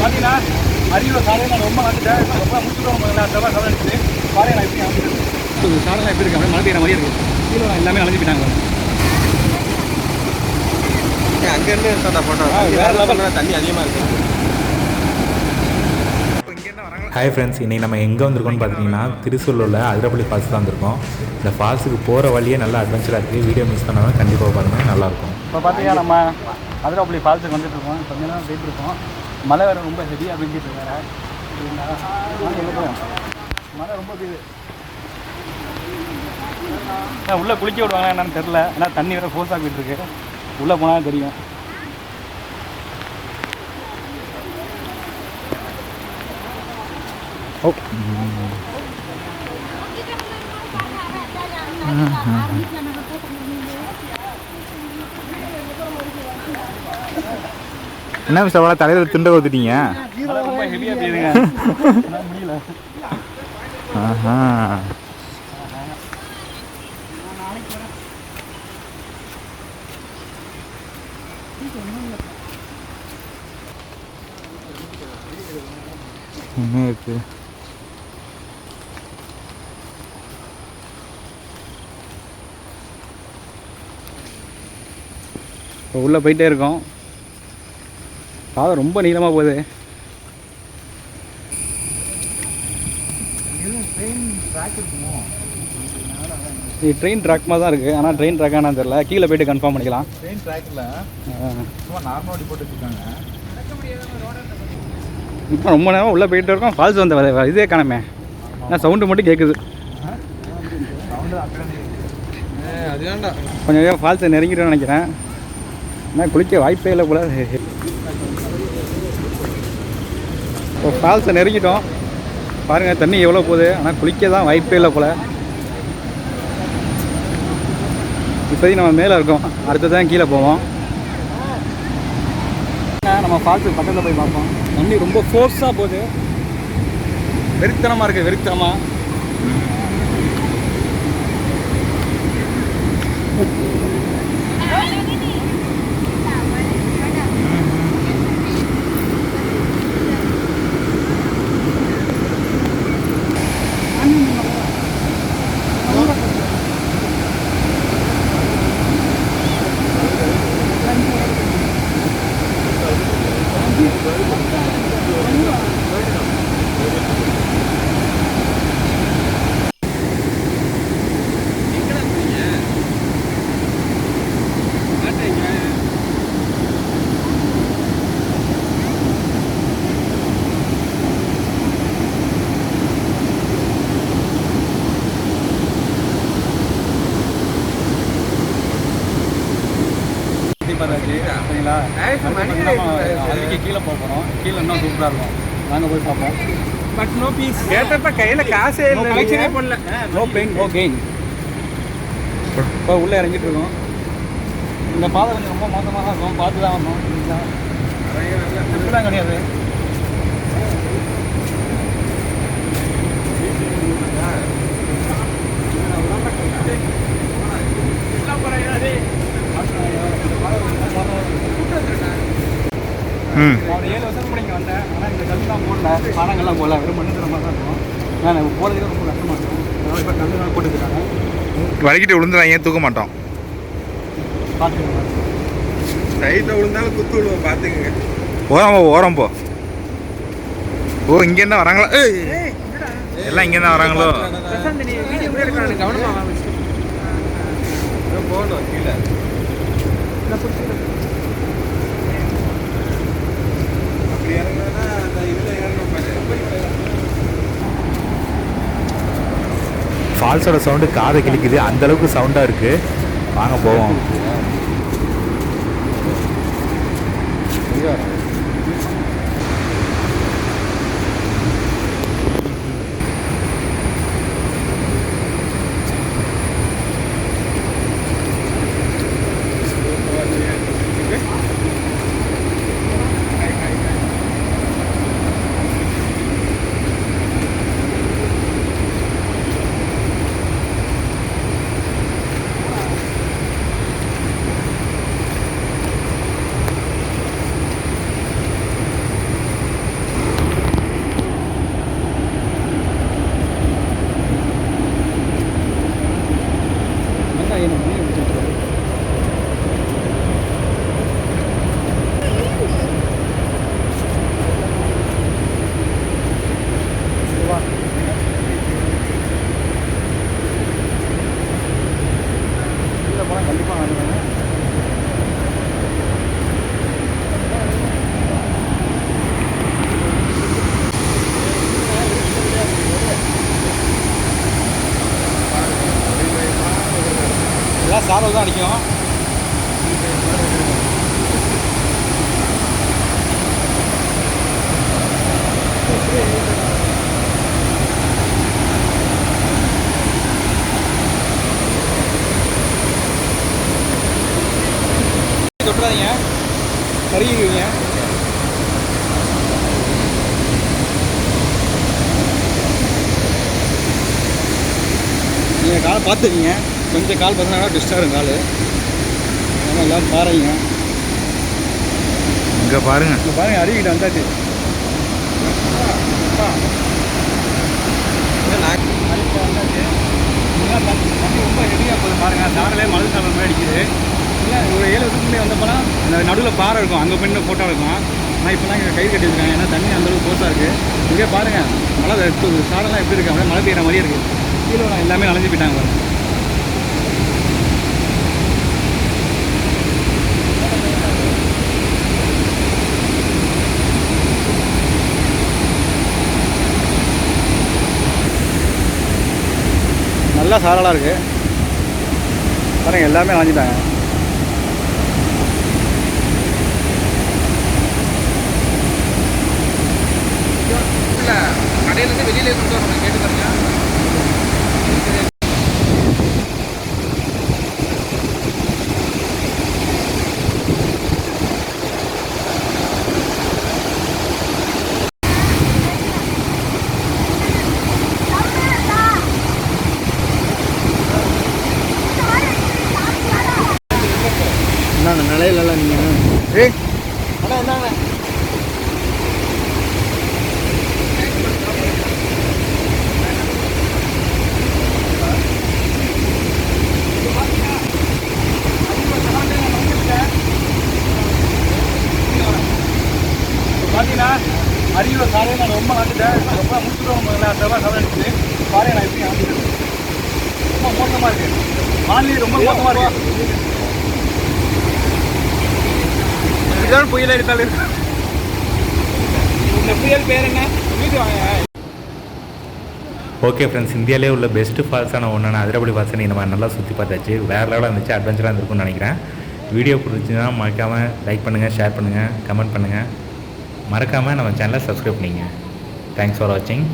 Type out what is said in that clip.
பார்த்தீங்கன்னா அரியலூர் சாலையை நான் ரொம்ப வந்துட்டேன். ரொம்ப முடிச்சுடுவோம். அந்த மாதிரி கவனிச்சு சாலையை நான் எப்படி அமைச்சிருக்கேன். சாலைலாம் எப்படி இருக்கு? அப்படியே மழை பெய்கிற மாதிரி இருக்குது. கீழே எல்லாமே அழைஞ்சி போயிட்டாங்க. அங்கேருந்து போட்டோ வேறு லெவலில் தண்ணி அதிகமாக இருக்குது. ஹாய் ஃப்ரெண்ட்ஸ், இன்றைக்கி நம்ம எங்கே வந்திருக்கோம்னு பார்த்தீங்கன்னா திருச்சூரில் அதிரப்பள்ளி ஃபால்ஸ் தான் வந்திருக்கோம். இந்த ஃபால்ஸுக்கு போகிற வழியே நல்லா அட்வென்ச்சராக இருக்குது. வீடியோ மிஸ் பண்ணாமல் கண்டிப்பாக பாருங்கள், நல்லாயிருக்கும். இப்போ பார்த்தீங்கன்னா நம்ம அதிரப்பள்ளி ஃபால்ஸுக்கு வந்துட்டுருக்கோம். கொஞ்ச நேரம் போயிட்டுருக்கோம். மழை வேறு ரொம்ப ஹெவியாக பெஞ்சிட்டு வேறு மழை ரொம்ப பெய்யுது. உள்ளே குளிக்க விடுவாங்க என்னன்னு தெரில. ஏன்னா தண்ணி வேறு ஃபோர்ஸாக போயிட்டுருக்கு. உள்ளே போனால் தெரியும். ஓ என்ன மிஸ் அவ்வளோ தலையில் துண்டை ஊற்றிட்டீங்க? ரொம்ப ஹெவியாக போயிடுங்க. முடியல. ஆஹா, என்ன இருக்கு? இப்போ உள்ளே போயிட்டே இருக்கோம். பாதை ரொம்ப நீளமாக போகுது. இது ட்ரெயின் ட்ராக் மாதிரி தான் இருக்குது. ஆனால் ட்ரெயின் ட்ராக்காக நான் தெரியல. கீழே போய்ட்டு கன்ஃபார்ம் பண்ணிக்கலாம். ட்ரெயின் ட்ராக்கில் சும்மா நார்மல் வண்டி போட்டு வச்சுருக்காங்க. இப்போ ரொம்ப நேரம் உள்ளே போயிட்டு இருக்கோம். ஃபால்ஸ் வந்த இதே காணமே. ஆனால் சவுண்டு மட்டும் கேட்குது. அது வேண்டாம். கொஞ்சம் ஃபால்ஸை நெருங்கிட்டோன்னு நினைக்கிறேன். ஆனால் குளிக்க வாய்ப்பே இல்லை போல. இப்போ ஃபால்ஸை நெருங்கிட்டோம். பாருங்கள் தண்ணி எவ்வளோ போகுது. ஆனால் குளிக்க தான் வாய்ப்பே இல்லை போல். இப்போதைக்கு நம்ம மேலே இருக்கோம். அடுத்து தான் கீழே போவோம். நம்ம ஃபால்ஸுக்கு பக்கத்தில் போய் பார்ப்போம். தண்ணி ரொம்ப ஃபோர்ஸாக போகுது. வெறித்தனமாக இருக்குது. வெறித்தனமாக சரிங்களா? அதுக்கு கீழே போகிறோம். கீழே இன்னும் சூப்பராக இருக்கும். நாங்கள் போய் பார்ப்போம். But no fees. கேட்டப்ப கையில் காசே இல்லை. பண்ணல. No pain no gain. இப்போ உள்ளே இறங்கிட்டு இருக்கோம். இந்த பாதை கொஞ்சம் ரொம்ப மோசமாக தான் இருக்கும். பார்த்து தான் வரணும். இப்படிலாம் கிடையாது. ஒரு 7 வருஷம் கூட இங்கே வந்தேன். ஆனால் இந்த கல்லுலாம் போடல. பானங்கள்லாம் போடல. வெறும் மண்ணுற மாதிரி தான் இருக்கும். நான் போகிறதுக்கு ரொம்ப கஷ்டமாக இருக்கும். அதனால் இப்போ கல்லுலாம் போட்டுருக்காங்க. வலிக்கிட்டு விழுந்துடாங்க, தூக்க மாட்டோம். பார்த்துக்கோங்க. சைட்டில் விழுந்தாலும் குத்து விழுவோம். பார்த்துக்குங்க. ஓரம் போ. ஓ, இங்கே என்ன வராங்களா? எல்லாம் இங்கே தான் வராங்களோ? கவனமாக போகணும். கீழே அப்படி இறங்கினா அந்த இதில் இறங்கணும். ஃபால்ஸோட சவுண்டு காதை கிழிக்குது. அந்தளவுக்கு சவுண்டாக இருக்குது. வாங்க போவோம். தான் அடிக்கும். தொட்டுறாதீங்க, கருகிடுவீங்க. நீங்கள் கால் பார்த்துக்கிங்க, கொஞ்சம் கால் பார்த்தீங்கன்னா டிஸ்டாக இருக்கும் கால். ஆனால் எல்லாம் பாருங்க, இங்கே பாருங்கள், இங்கே பாருங்கள், அருகிட்ட வந்தாச்சு. தண்ணி ரொம்ப ஹெவியாக போகுது பாருங்கள். சாரலே மழை சாரல் மாதிரி அடிக்குது. இல்லை ஒரு 7 வருஷத்துக்கு முன்னாடி வந்தப்போனா அந்த நடுவில் பாறை இருக்கும், அங்கே போய் ஃபோட்டோ எடுக்கும். ஆனால் இப்போலாம் இங்கே கயிறு கட்டி வச்சுருக்காங்க, ஏன்னா தண்ணி அந்தளவுக்கு போஸாக இருக்குது. இங்கே பாருங்கள் மழை சாரெல்லாம் எப்படி இருக்குது, அப்படியே மழை பெய்கிற மாதிரியே இருக்குது. கீழே எல்லாமே நனைஞ்சு போயிட்டாங்க பாருங்கள். நல்லா சாரலாக இருக்குது பாருங்கள், எல்லாமே நனைஞ்சிட்டாங்க. இல்லை கடையிலேருந்து வெளியிலே கொண்டு வரணும், கேட்டு பாருங்க. என்னங்க நிலையிலலாம் நீங்கள் ஏய் அண்ணா என்னங்க பார்த்தீங்கன்னா அருகில் சாலையை நான் ரொம்ப வந்துட்டேன். ரொம்ப முடிச்சுடுவோம், அதெல்லாம் சாலை அடிச்சுது பாறையை நான் எப்படி வந்துட்டேன். ரொம்ப மோசமாக இருக்குது, வானிலை ரொம்ப மோசமாக இருக்குது. இதுதான் புயல் எடுத்தாலும் இருக்கு. இந்த புயல் பேர் என்ன? வீட்டு வாங்க. ஓகே ஃப்ரெண்ட்ஸ், இந்தியாவிலே உள்ள பெஸ்ட்டு ஃபால்ஸான ஒன்றான அதிரப்பள்ளி ஃபால்ஸை நீங்கள் நம்ம நல்லா சுற்றி பார்த்தாச்சு. வேறு லெவலாக இருந்துச்சு, அட்வென்ச்சராக இருந்திருக்கும்னு நினைக்கிறேன். வீடியோ பிடிச்சின்னா மறக்காமல் லைக் பண்ணுங்கள், ஷேர் பண்ணுங்கள், கமெண்ட் பண்ணுங்கள். மறக்காமல் நம்ம சேனலை சப்ஸ்கிரைப் பண்ணிங்க. தேங்க்ஸ் ஃபார் வாட்சிங்.